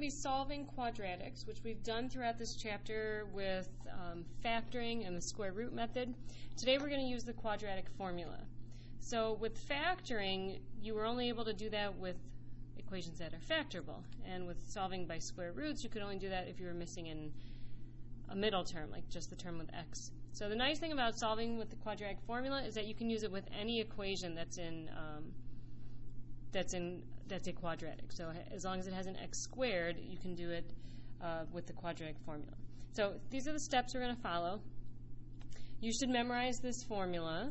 be solving quadratics, which we've done throughout this chapter with factoring and the square root method. Today we're going to use the quadratic formula. So with factoring, you were only able to do that with equations that are factorable. And with solving by square roots, you could only do that if you were missing in a middle term, like just the term with x. So the nice thing about solving with the quadratic formula is that you can use it with any equation that's a quadratic. So as long as it has an x squared, you can do it with the quadratic formula. So these are the steps we're going to follow. You should memorize this formula.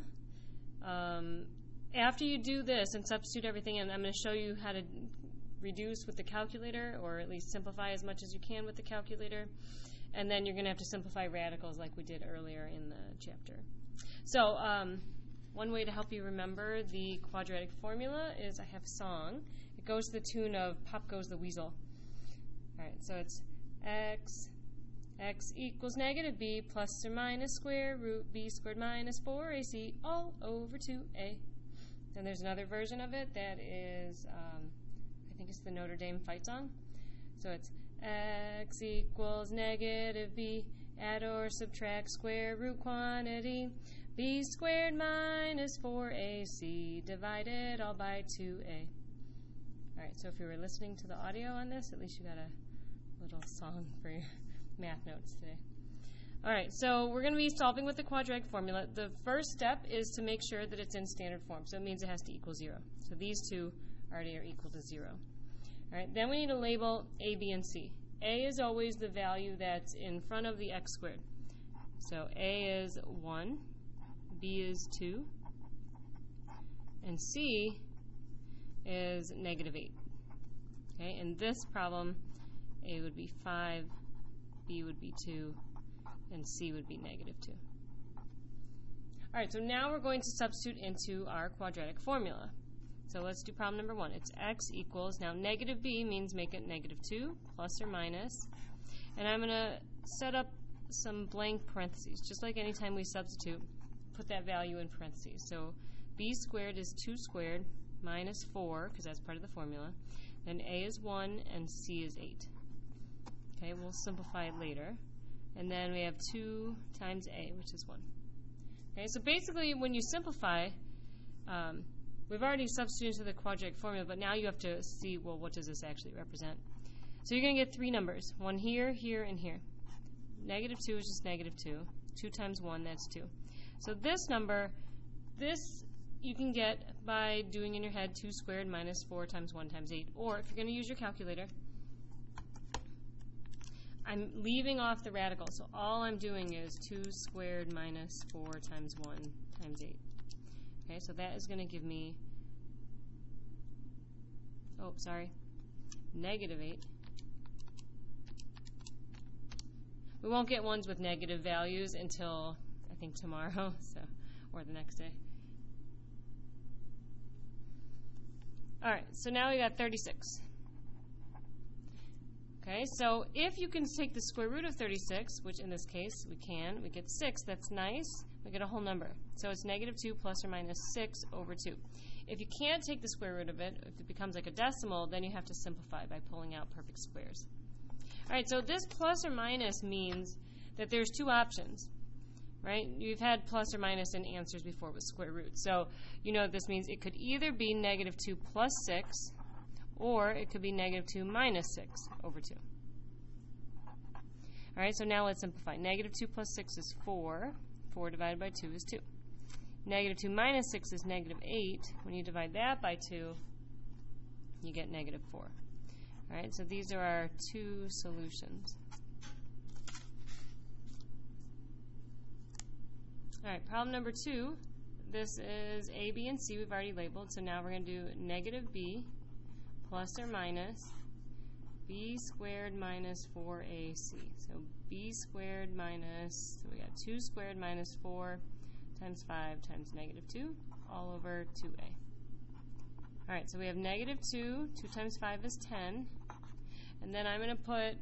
After you do this and substitute everything in, I'm going to show you how to reduce with the calculator, or at least simplify as much as you can with the calculator. And then you're going to have to simplify radicals like we did earlier in the chapter. So one way to help you remember the quadratic formula is I have a song. It goes to the tune of Pop Goes the Weasel. All right, so it's x equals negative b plus or minus square root b squared minus 4ac all over 2a. Then there's another version of it that is, I think it's the Notre Dame fight song. So it's x equals negative b, add or subtract square root quantity, b squared minus 4ac divided all by 2a. All right, so if you were listening to the audio on this, at least you got a little song for your math notes today. All right, so we're going to be solving with the quadratic formula. The first step is to make sure that it's in standard form, so it means it has to equal 0. So these two already are equal to 0. All right, then we need to label a, b, and c. A is always the value that's in front of the x squared. So a is 1, b is 2, and c is negative 8. Okay, in this problem, a would be 5, b would be 2, and c would be negative 2. All right, so now we're going to substitute into our quadratic formula. So let's do problem number 1. It's x equals, now negative b means make it negative 2 plus or minus. And I'm going to set up some blank parentheses. Just like any time we substitute, put that value in parentheses. So b squared is 2 squared minus 4, because that's part of the formula. Then a is 1 and c is 8. Okay, we'll simplify it later. And then we have 2 times a, which is 1. Okay, so basically when you simplify, we've already substituted into the quadratic formula, but now you have to see, well, what does this actually represent? So you're going to get 3 numbers, one here, here, and here. Negative 2 is just negative 2. 2 times 1, that's 2. So this number, this you can get by doing in your head 2 squared minus 4 times 1 times 8. Or if you're going to use your calculator, I'm leaving off the radical. So all I'm doing is 2 squared minus 4 times 1 times 8. Okay, so that is going to give me, negative 8. We won't get ones with negative values until, I think, tomorrow, or the next day. All right, so now we got 36. Okay, so if you can take the square root of 36, which in this case we can, we get 6. That's nice. We get a whole number. So it's negative 2 plus or minus 6 over 2. If you can't take the square root of it, if it becomes like a decimal, then you have to simplify by pulling out perfect squares. All right, so this plus or minus means that there's 2 options, right? You've had plus or minus in answers before with square roots. So you know what this means. It could either be negative 2 plus 6, or it could be negative 2 minus 6 over 2. All right, so now let's simplify. Negative 2 plus 6 is 4. 4 divided by 2 is 2. Negative 2 minus 6 is negative 8. When you divide that by 2, you get negative 4. All right, so these are our 2 solutions. All right, problem number 2. This is a, b, and c we've already labeled. So now we're going to do negative b plus or minus b squared minus 4ac. So b squared minus, so we got 2 squared minus 4 times 5 times negative 2 all over 2a. All right, so we have negative 2. 2 times 5 is 10. And then I'm going to put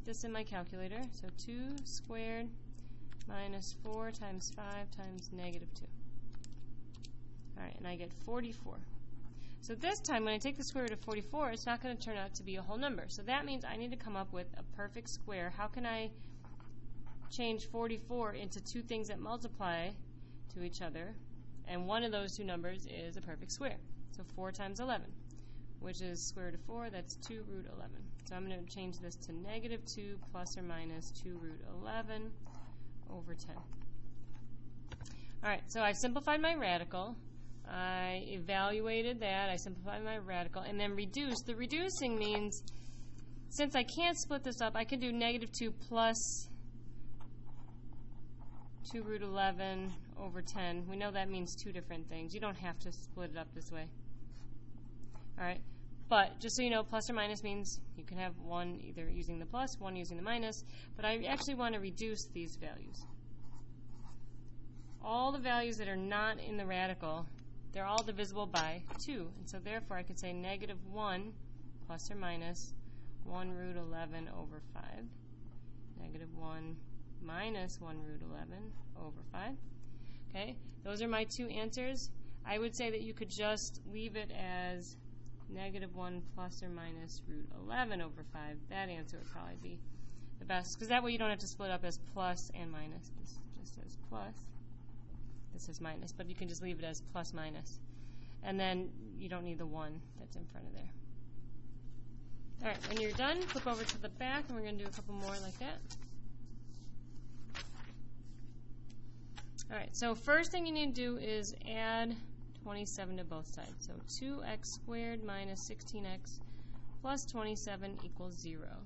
this in my calculator. So 2 squared minus 4 times 5 times negative 2. All right, and I get 44. So this time, when I take the square root of 44, it's not going to turn out to be a whole number. So that means I need to come up with a perfect square. How can I change 44 into two things that multiply to each other? And one of those two numbers is a perfect square. So 4 times 11, which is square root of 4, that's 2 root 11. So I'm going to change this to negative 2 plus or minus 2 root 11 over 10. All right, so I've simplified my radical. I evaluated that, I simplified my radical, and then reduced. The reducing means, since I can't split this up, I can do negative 2 plus 2 root 11 over 10. We know that means two different things. You don't have to split it up this way. All right, but just so you know, plus or minus means you can have one either using the plus, one using the minus, but I actually want to reduce these values. All the values that are not in the radical, they're all divisible by 2. And so therefore I could say negative 1 plus or minus 1 root 11 over 5. Negative 1 minus 1 root 11 over 5. Okay, those are my two answers. I would say that you could just leave it as negative 1 plus or minus root 11 over 5. That answer would probably be the best, because that way you don't have to split up as plus and minus. This just says plus. This is minus, but you can just leave it as plus minus. And then you don't need the 1 that's in front of there. All right, when you're done, flip over to the back, and we're going to do a couple more like that. All right, so first thing you need to do is add 27 to both sides. So 2x squared minus 16x plus 27 equals 0. All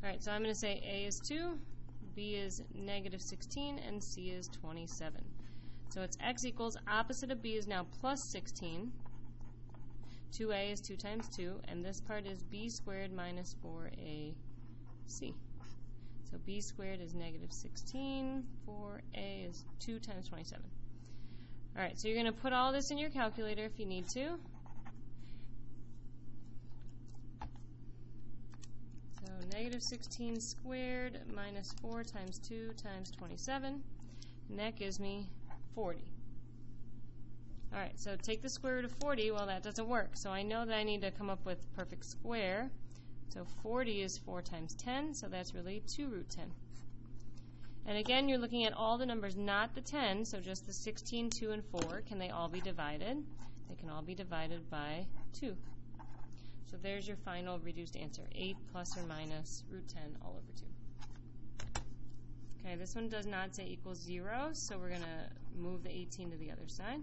right, so I'm going to say A is 2. B is negative 16, and C is 27. So it's x equals, opposite of B is now plus 16. 2a is 2 times 2, and this part is b squared minus 4ac. So b squared is negative 16, 4a is 2 times 27. All right, so you're going to put all this in your calculator if you need to. So negative 16 squared minus 4 times 2 times 27, and that gives me 40. All right, so take the square root of 40. Well, that doesn't work, so I know that I need to come up with perfect square. So 40 is 4 times 10, so that's really 2 root 10. And again, you're looking at all the numbers, not the 10, so just the 16, 2, and 4. Can they all be divided? They can all be divided by 2. So there's your final reduced answer, 8 plus or minus root 10 all over 2. Okay, this one does not say equals 0, so we're going to move the 18 to the other side.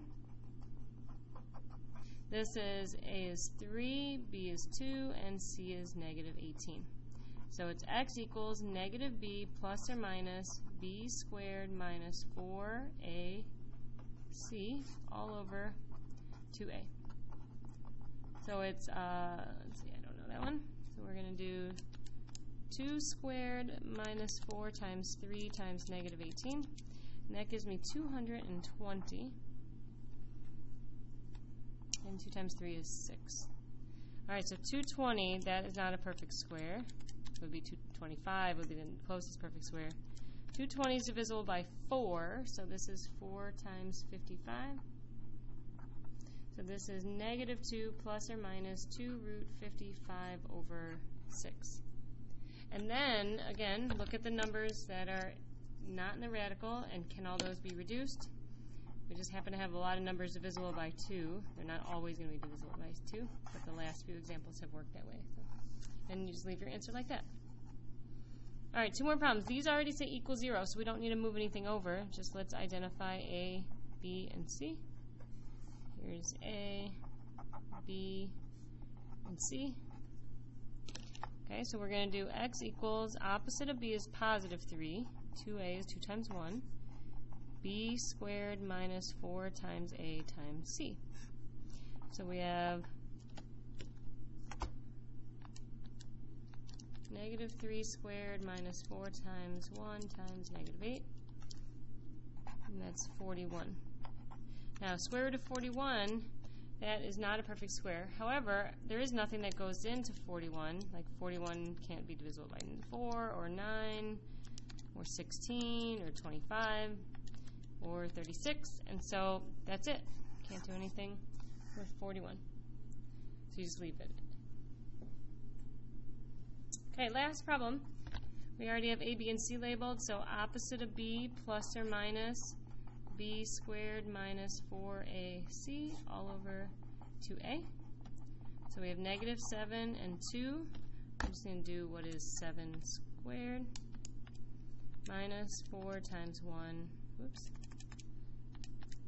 This is A is 3, B is 2, and C is negative 18. So it's x equals negative b plus or minus b squared minus 4ac all over 2a. So it's, let's see, I don't know that one. So we're going to do 2 squared minus 4 times 3 times negative 18. And that gives me 220. And 2 times 3 is 6. All right, so 220, that is not a perfect square. It would be 225, would be the closest perfect square. 220 is divisible by 4, so this is 4 times 55. So this is negative 2 plus or minus 2 root 55 over 6. And then, again, look at the numbers that are not in the radical, and can all those be reduced? We just happen to have a lot of numbers divisible by 2. They're not always going to be divisible by 2, but the last few examples have worked that way. So. And you just leave your answer like that. All right, 2 more problems. These already say equal 0, so we don't need to move anything over. Just let's identify A, B, and C. Here's A, B, and C. Okay, so we're going to do x equals, opposite of B is positive 3. 2a is 2 times 1. B squared minus 4 times A times C. So we have negative 3 squared minus 4 times 1 times negative 8. And that's 41. Now, square root of 41, that is not a perfect square. However, there is nothing that goes into 41. Like 41 can't be divisible by 4 or 9 or 16 or 25 or 36. And so that's it. Can't do anything with 41. So you just leave it. Okay, last problem. We already have A, B, and C labeled, so opposite of B plus or minus B squared minus 4AC all over 2A. So we have negative 7 and 2. I'm just going to do what is 7 squared minus 4 times 1. Whoops.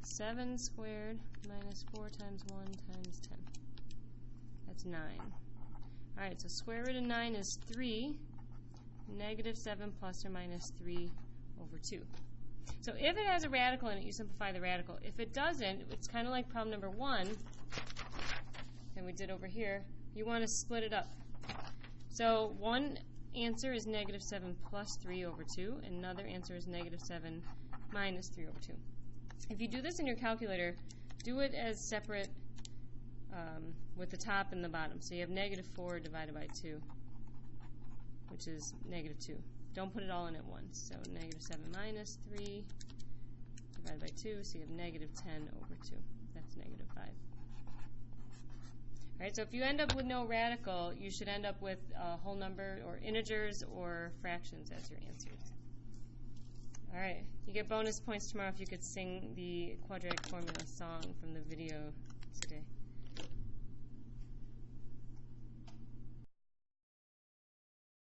7 squared minus 4 times 1 times 10. That's 9. Alright, so square root of 9 is 3. Negative 7 plus or minus 3 over 2. So if it has a radical in it, you simplify the radical. If it doesn't, it's kind of like problem number 1 that we did over here. You want to split it up. So one answer is negative 7 plus 3 over 2, and another answer is negative 7 minus 3 over 2. If you do this in your calculator, do it as separate with the top and the bottom. So you have negative 4 divided by 2, which is negative 2. Don't put it all in at once. So negative 7 minus 3 divided by 2, so you have negative 10 over 2. That's negative 5. Alright, so if you end up with no radical, you should end up with a whole number or integers or fractions as your answers. Alright, you get bonus points tomorrow if you could sing the quadratic formula song from the video today.